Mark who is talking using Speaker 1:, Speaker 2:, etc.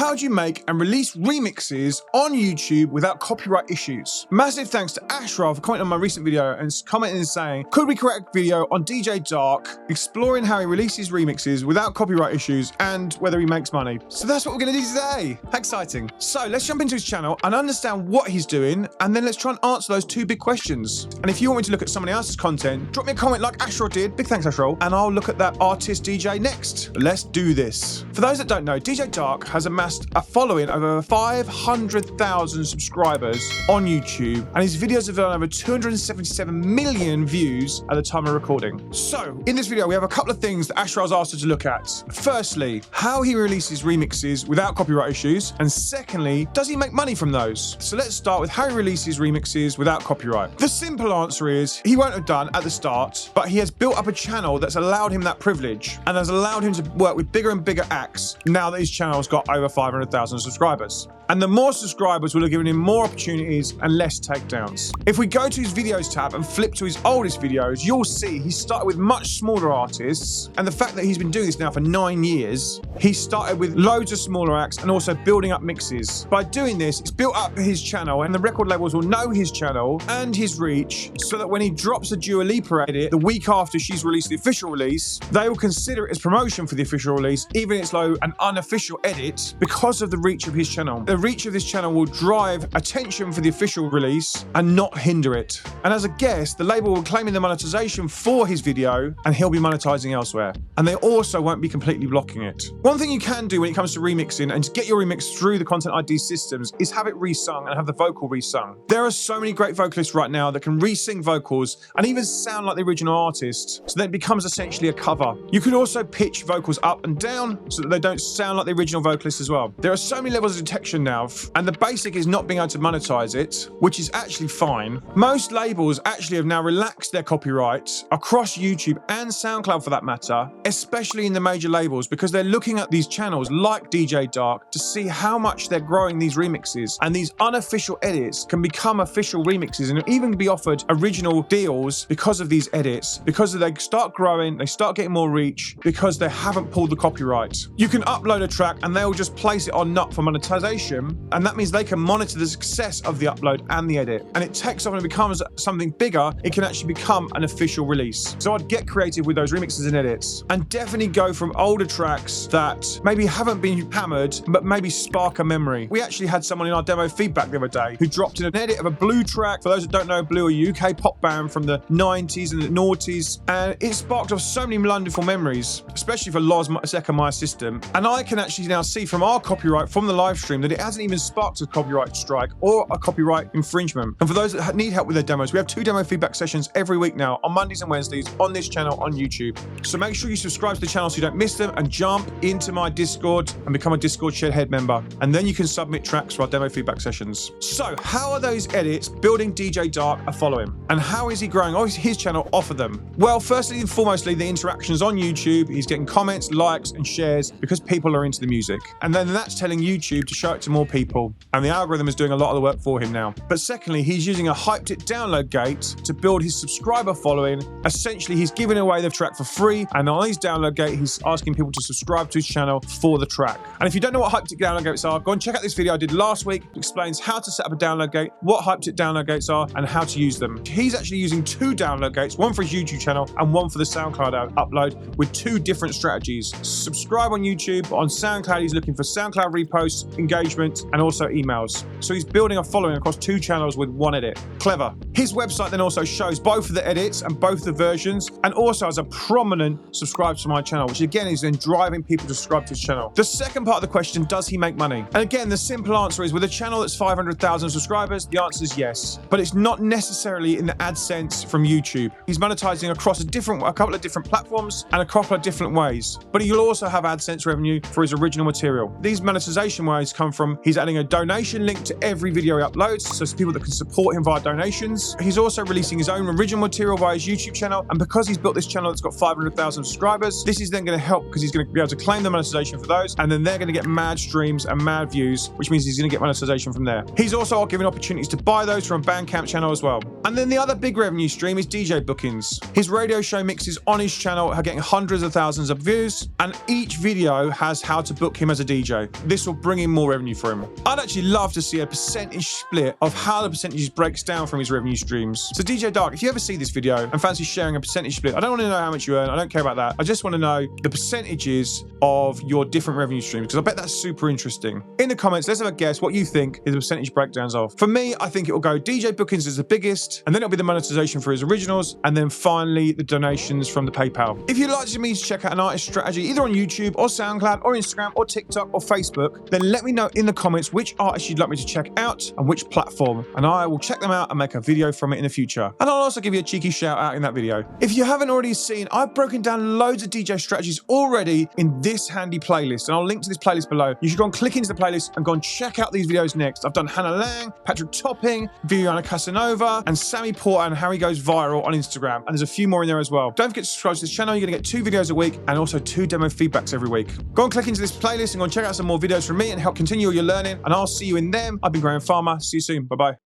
Speaker 1: How do you make and release remixes on YouTube without copyright issues? Massive thanks to Ashraf for commenting on my recent video and commenting and saying, could we create a video on DJ Dark exploring how he releases remixes without copyright issues and whether he makes money? So that's what we're going to do today. Exciting. So let's jump into his channel and understand what he's doing, and then let's try and answer those two big questions. And if you want me to look at somebody else's content, drop me a comment like Ashraf did. Big thanks, Ashraf. And I'll look at that artist DJ next. Let's do this. For those that don't know, DJ Dark has amassed a following of over 500,000 subscribers on YouTube, and his videos have done over 277 million views at the time of recording. So in this video, we have a couple of things that Ashraf's asked us to look at. Firstly, how he releases remixes without copyright issues, and secondly, does he make money from those? So let's start with how he releases remixes without copyright. The simple answer is he won't have done at the start, but he has built up a channel that's allowed him that privilege and has allowed him to work with bigger and bigger acts now that his channel's got over 500,000 subscribers. And the more subscribers will have given him more opportunities and less takedowns. If we go to his videos tab and flip to his oldest videos, you'll see he started with much smaller artists, and the fact that he's been doing this now for 9 years, he started with loads of smaller acts and also building up mixes. By doing this, it's built up his channel, and the record labels will know his channel and his reach, so that when he drops a Dua Lipa edit the week after she's released the official release, they will consider it as promotion for the official release, even if it's an unofficial edit, because of the reach of his channel. The reach of this channel will drive attention for the official release and not hinder it. And as a guest, the label will claim in the monetization for his video, and he'll be monetizing elsewhere. And they also won't be completely blocking it. One thing you can do when it comes to remixing and to get your remix through the Content ID systems is have it resung and have the vocal resung. There are so many great vocalists right now that can re-sing vocals and even sound like the original artist, so that it becomes essentially a cover. You could also pitch vocals up and down so that they don't sound like the original vocalist as well. There are so many levels of detection now, and the basic is not being able to monetize it, which is actually fine. Most labels actually have now relaxed their copyright across YouTube and SoundCloud for that matter, especially in the major labels, because they're looking at these channels like DJ Dark to see how much they're growing these remixes, and these unofficial edits can become official remixes and even be offered original deals because of these edits, because they start growing, they start getting more reach because they haven't pulled the copyright. You can upload a track and they'll just place it on Nut for monetization, and that means they can monitor the success of the upload and the edit, and it takes off and it becomes something bigger. It can actually become an official release. So I'd get creative with those remixes and edits, and definitely go from older tracks that maybe haven't been hammered but maybe spark a memory. We actually had someone in our demo feedback the other day who dropped in an edit of a Blue track. For those that don't know, Blue, a UK pop band from the 90s and the noughties, and it sparked off so many wonderful memories, especially for Loz Second My System. And I can actually now see from our copyright from the live stream that it hasn't even sparked a copyright strike or a copyright infringement. And for those that need help with their demos, we have 2 demo feedback sessions every week now on Mondays and Wednesdays on this channel on YouTube. So make sure you subscribe to the channel so you don't miss them, and jump into my Discord and become a Discord Shedhead member. And then you can submit tracks for our demo feedback sessions. So how are those edits building DJ Dark a following? And how is he growing his channel off of them? Well, firstly and foremostly, the interactions on YouTube. He's getting comments, likes, and shares because people are into the music. And then that's telling YouTube to show it to more people. And the algorithm is doing a lot of the work for him now. But secondly, he's using a hyped it download gate to build his subscriber following. Essentially, he's giving away the track for free, and on his download gate, he's asking people to subscribe to his channel for the track. And if you don't know what hyped it download gates are, go and check out this video I did last week. It explains how to set up a download gate, what hyped it download gates are, and how to use them. He's actually using 2 download gates, one for his YouTube channel and one for the SoundCloud upload, with 2 different strategies. Subscribe on YouTube. On SoundCloud, he's looking for SoundCloud reposts, engagement, and also emails. So he's building a following across 2 channels with 1 edit. Clever. His website then also shows both of the edits and both the versions, and also has a prominent subscribe to my channel, which again is then driving people to subscribe to his channel. The second part of the question, does he make money? And again, the simple answer is, with a channel that's 500,000 subscribers, the answer is yes. But it's not necessarily in the AdSense from YouTube. He's monetizing across a couple of different platforms and a couple of different ways. But he'll also have AdSense revenue for his original material. These monetization ways come from, he's adding a donation link to every video he uploads, so it's people that can support him via donations. He's also releasing his own original material via his YouTube channel, and because he's built this channel that's got 500,000 subscribers, this is then going to help because he's going to be able to claim the monetization for those, and then they're going to get mad streams and mad views, which means he's going to get monetization from there. He's also giving opportunities to buy those from a Bandcamp channel as well. And then the other big revenue stream is DJ bookings. His radio show mixes on his channel are getting hundreds of thousands of views, and each video has how to book him as a DJ. DJ. This will bring in more revenue for him. I'd actually love to see a percentage split of how the percentages breaks down from his revenue streams. So DJ Dark, if you ever see this video and fancy sharing a percentage split, I don't want to know how much you earn. I don't care about that. I just want to know the percentages of your different revenue streams, because I bet that's super interesting. In the comments, let's have a guess what you think is the percentage breakdowns of. For me, I think it will go DJ bookings as the biggest, and then it'll be the monetization for his originals, and then finally the donations from the PayPal. If you'd like me to check out an artist strategy either on YouTube or SoundCloud or Instagram or TikTok or Facebook, then let me know in the comments which artists you'd like me to check out and which platform, and I will check them out and make a video from it in the future. And I'll also give you a cheeky shout out in that video. If you haven't already seen, I've broken down loads of DJ strategies already in this handy playlist, and I'll link to this playlist below. You should go and click into the playlist and go and check out these videos next. I've done Hannah Lang, Patrick Topping, Viviana Casanova, and Sammy Porter and How He Goes Viral on Instagram, and there's a few more in there as well. Don't forget to subscribe to this channel. You're going to get 2 videos a week and also 2 demo feedbacks every week. Go and click into this playlist and go and check out some more videos from me and help continue your learning, and I'll see you in them. I've been Grahame Farmer. See you soon. Bye-bye.